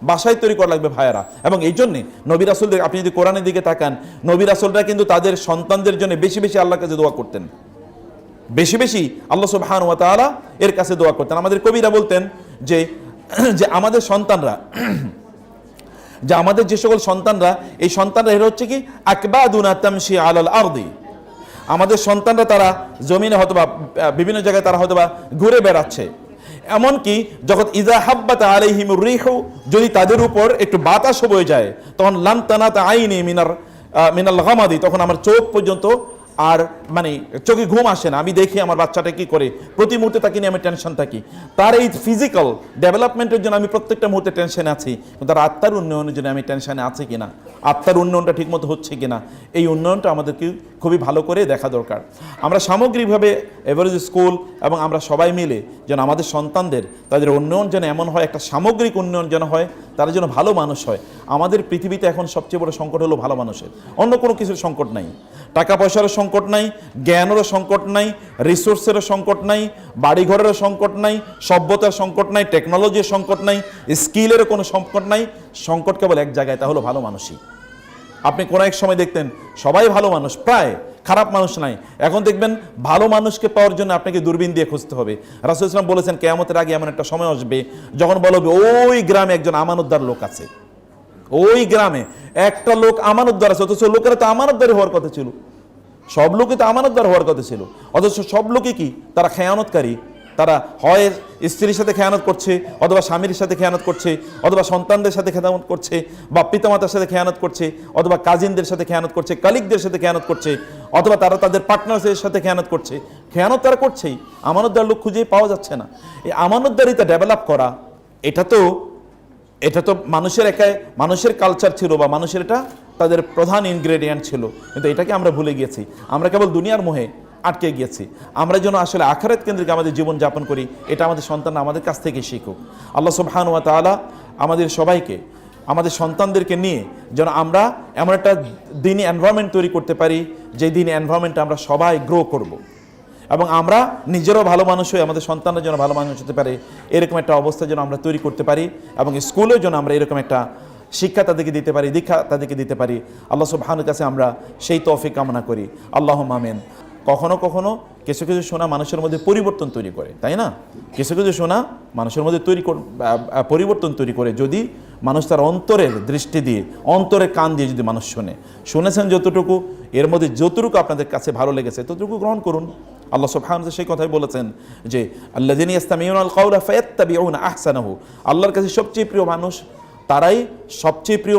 বাসায় তৈরি করা লাগবে ভাইয়ারা। এবং এই জন্যে নবী রাসূলদের, আপনি যদি কোরআনের দিকে তাকান, নবী রাসূলরা কিন্তু তাদের সন্তানদের জন্য বেশি বেশি আল্লাহর কাছে দোয়া করতেন, বেশি বেশি আল্লাহ সুবহানাহু ওয়া তাআলা এর কাছে দোয়া করতেন। আমাদের কবিরা বলতেন যে যে আমাদের সন্তানরা, যে আমাদের যে সকল সন্তানরা, এই সন্তানরা এরা হচ্ছে কি আকবাদুনা তামশি আলাল আরদি, আমাদের সন্তানরা তারা জমিনে হয়তোবা বিভিন্ন জায়গায় তারা হয়তোবা ঘুরে বেড়াচ্ছে। এমনকি যখন ইজা হাব্বাত আলাইহিমুর রিহু, যদি তাদের উপর একটু বাতাস বয়ে যায়, তখন লান তানাত আইনি মিনাল গামাদি, তখন আমার চোখ পর্যন্ত আর মানে চোখে ঘুম আসে না। আমি দেখি আমার বাচ্চাটা কি করে, প্রতি মুহূর্তে তাকে নিয়ে আমি টেনশন থাকি। তার এই ফিজিক্যাল ডেভেলপমেন্টের জন্য আমি প্রত্যেকটা মুহূর্তে টেনশনে আছি, তার আত্মার উন্নয়নের জন্য আমি টেনশনে আছি কিনা, আত্মার উন্নয়নটা ঠিকমতো হচ্ছে কিনা, এই উন্নয়নটা আমাদেরকে খুবই ভালো করে দেখা দরকার। আমরা সামগ্রিকভাবে এভারেজ স্কুল এবং আমরা সবাই মিলে যেন আমাদের সন্তানদের তাদের উন্নয়ন যেন এমন হয়, একটা সামগ্রিক উন্নয়ন যেন হয়, তারা যেন ভালো মানুষ হয়। আমাদের পৃথিবীতে এখন সবচেয়ে বড় সংকট হলো ভালো মানুষের, অন্য কোনো কিছুর সংকট নাই। টাকা পয়সারও সংকট নাই, জ্ঞানেরও সংকট নাই, রিসোর্সেরও সংকট নাই, বাড়িঘরেরও সংকট নাই, সভ্যতার সংকট নাই, টেকনোলজির সংকট নাই, স্কিলেরও কোনো সংকট নাই। সংকট কেবল এক জায়গায়, তা হলো ভালো মানুষই। আপনি কোনো এক সময় দেখতেন সবাই ভালো মানুষ, প্রায় খারাপ মানুষ নাই। এখন দেখবেন ভালো মানুষকে পাওয়ার জন্য আপনাকে দূরবীন দিয়ে খুঁজতে হবে। রাসূল সাল্লাল্লাহু আলাইহি ওয়াসাল্লাম বলেছেন কিয়ামতের আগে এমন একটা সময় আসবে যখন বলবে ওই গ্রামে একজন আমানতদার লোক আছে, ওই গ্রামে একটা লোক আমানতদার আছে, অথচ লোকেরা তো আমানতদারি হওয়ার কথা ছিল, সব লোকই তো আমানতদার হওয়ার কথা ছিল, অথচ সব লোকই কি তারা খেয়ানতকারী। তারা হয় স্ত্রীর সাথে খেয়ানত করছে, অথবা স্বামীর সাথে খেয়ানত করছে, অথবা সন্তানদের সাথে খেয়ানত করছে, বা পিতামাতার সাথে খেয়ানত করছে, অথবা কাজিনদের সাথে খেয়ানত করছে, কালিকদের সাথে খেয়ানত করছে, অথবা তারা তাদের পার্টনারদের সাথে খেয়ানত করছে। খেয়ানত তারা করছেই, আমানতদার লোক খুঁজেই পাওয়া যাচ্ছে না। এই আমানতদারিতা ডেভেলপ করা, এটা তো মানুষের কালচার ছিল, বা মানুষের এটা তাদের প্রধান ইনগ্রেডিয়েন্ট ছিল, কিন্তু এটাকে আমরা ভুলে গিয়েছি। আমরা কেবল দুনিয়ার মোহে আটকে গিয়েছি। আমরা যেন আসলে আখিরাত কেন্দ্রিক আমাদের জীবন যাপন করি, এটা আমাদের সন্তানরা আমাদের কাছ থেকে শিখুক। আল্লাহ সুবহানাহু ওয়া তাআলা আমাদের সবাইকে, আমাদের সন্তানদেরকে নিয়ে যেন আমরা এমন একটা দিনী এনভায়রনমেন্ট তৈরি করতে পারি, যে দিনী এনভায়রনমেন্টে আমরা সবাই গ্রো করব, এবং আমরা নিজেরাও ভালো মানুষ হয়ে আমাদের সন্তানরা যেন ভালো মানুষ হতে পারে, এরকম একটা অবস্থা যেন আমরা তৈরি করতে পারি, এবং স্কুলেও যেন আমরা এরকম একটা শিক্ষা তাদেরকে দিতে পারি, দীক্ষা তাদেরকে দিতে পারি। আল্লাহ সুবহানাহুর কাছে আমরা সেই তৌফিক কামনা করি। আল্লাহুম্মা আমিন। কখনো কখনো কিছু কিছু শোনা মানুষের মধ্যে পরিবর্তন তৈরি করে, তাই না? কিছু কিছু শোনা মানুষের মধ্যে পরিবর্তন তৈরি করে, যদি মানুষ তার অন্তরের দৃষ্টি দিয়ে, অন্তরের কান দিয়ে যদি মানুষ শুনেছেন যতটুকু, এর মধ্যে যতটুকু আপনাদের কাছে ভালো লেগেছে ততটুকু গ্রহণ করুন। আল্লাহ সুবহানাহু সেই কথাই বলেছেন যে আল্লাযীনা ইসতামিউনাল কাওলা ফায়াত্তাবিউনা আহসানাহু, আল্লাহর কাছে সবচেয়ে প্রিয়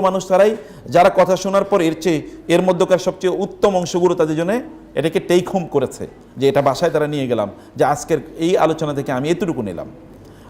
মানুষ তারাই যারা কথা শোনার পর এর মধ্যকার সবচেয়ে উত্তম অংশগুলো তাদের জন্য এটাকে টেক হোম করেছে, যে এটা বাসায় তারা নিয়ে গেলাম, যে আজকের এই আলোচনা থেকে আমি এতটুকু নিলাম।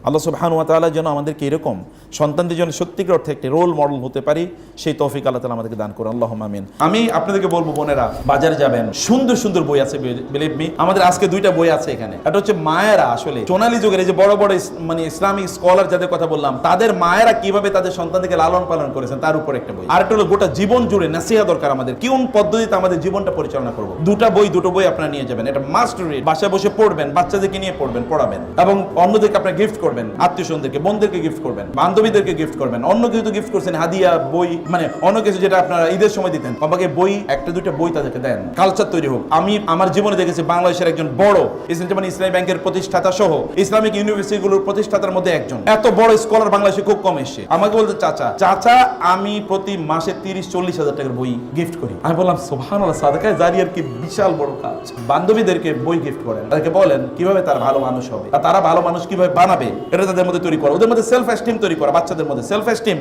আল্লাহ সুবহানাহু ওয়া তাআলা যেন আমাদেরকে এরকম সন্তানদের জন্য সত্যিকার অর্থে একটি রোল মডেল হতে পারি, সেই তৌফিক আল্লাহ তাআলা আমাদেরকে দান করুন। আল্লাহুম্মা আমিন। আমি আপনাদেরকে বলবো, বোনেরা বাজারে যাবেন, সুন্দর সুন্দর বই আছে, বিলিভ মি। আমাদের আজকে 2টা বই আছে এখানে। এটা হচ্ছে মায়েরা, আসলে সোনালী যুগের এই যে বড় বড় মানে ইসলামিক স্কলার যাদের কথা বললাম, তাদের মায়েরা কিভাবে তাদের সন্তানদেরকে লালন পালন করেছেন তার উপর একটা বই। আর একটা হলো গোটা জীবন জুড়ে নাসিহা দরকার আমাদের, কোন পদ্ধতিতে আমাদের জীবনটা পরিচালনা করবো। দুটো বই আপনারা নিয়ে যাবেন, এটা মাস্ট রিড। বাসায় বসে পড়বেন, বাচ্চাদেরকে নিয়ে পড়াবেন, এবং অন্যদেরকে আপনারা গিফট করবেন, আত্মীয়স্বজনদেরকে, বোনদেরকে গিফট করবেন, বান্ধবীদেরকে গিফট করবেন। অন্য কিছু তো গিফট করছেন, হাদিয়া, বই, মানে অন্য কিছু যেটা আপনারা ঈদের সময় দিতেন, আমাকে বই, 1-2টা বই তাদেরকে দেন, কালচার তৈরি হোক। আমি আমার জীবনে দেখেছি বাংলাদেশের একজন বড় ইসলামী ব্যাংকের প্রতিষ্ঠাতা সহ ইসলামিক ইউনিভার্সিটিগুলোর প্রতিষ্ঠাতার মধ্যে একজন, এত বড় স্কলার বাংলাদেশে খুব কম এসে আমাকে বলতে, চাচা আমি প্রতি মাসে 30-40 হাজার টাকার বই গিফট করি। আমি বললাম সুবহানাল্লাহ, সাদাকায়ে জারিয়ার কি বিশাল বড় কাজ। বান্ধবীদেরকে বই গিফট করেন, তাদেরকে বলেন কিভাবে তারা ভালো মানুষ হবে, আর তারা ভালো মানুষ কিভাবে বানাবে, এটা তাদের মধ্যে তৈরি করা, ওদের মধ্যে সেলফ এস্টিম তৈরি করা, বাচ্চাদের মধ্যে সেলফ এস্টিম।